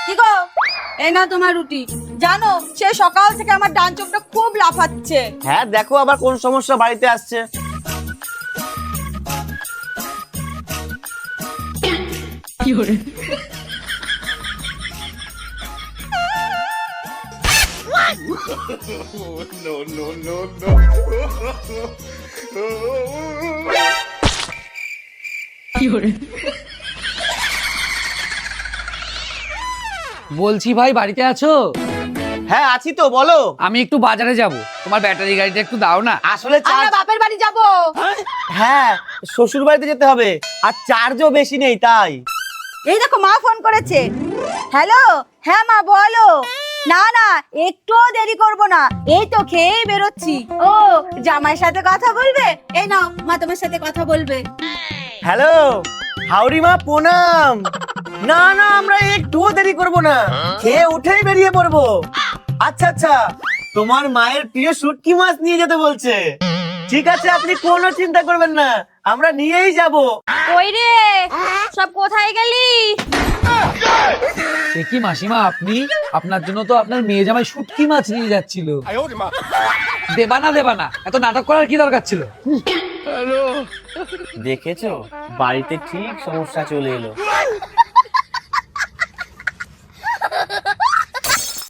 কি গো, এই না তোমার রুটি। জানো সে সকাল থেকে আমার ডান চোখটা খুব লাফাচ্ছে। হ্যাঁ, দেখো আবার কোন সমস্যা বাড়িতে আসছে। বলছি ভাই, বাড়িতে আছো? হ্যাঁ আছি তো, বলো। আমি একটু বাজারে যাব, তোমার ব্যাটারি গাড়িটা একটু দাও না। আসলে আমরা বাপের বাড়ি যাব। হ্যাঁ, শ্বশুর বাড়িতে যেতে হবে, আর চার্জও বেশি নেই তাই। এই দেখো মা ফোন করেছে। হ্যালো, হ্যাঁ মা বলো। না না, একটুও দেরি করব না, এই তো খেয়েই বেরোচ্ছি। ও, জামাইয়ের সাথে কথা বলবে? এই নাও মা তোমার সাথে কথা বলবে। হ্যালো, হাউরি মা প্রণাম। না না, আমরা একটুও দেরি করব না, খেয়ে উঠেই বেরিয়ে পড়বো। আচ্ছা আচ্ছা, তোমার মায়ের প্রিয় শুটকি মাছ নিয়ে যেতে বলছে। ঠিক আছে, আপনি কোনো চিন্তা করবেন না, আমরা নিয়েই যাব। ওই রে, সব কোথায় গেলি? সে কি মাসিমা, আপনি? আপনার জন্য তো আপনার মেয়ে জামাই শুটকি মাছ নিয়ে যাচ্ছিল। দেবা না, এত নাটক করার কি দরকার ছিল? দেখেছো, বাড়িতে ঠিক সমস্যা চলে এলো।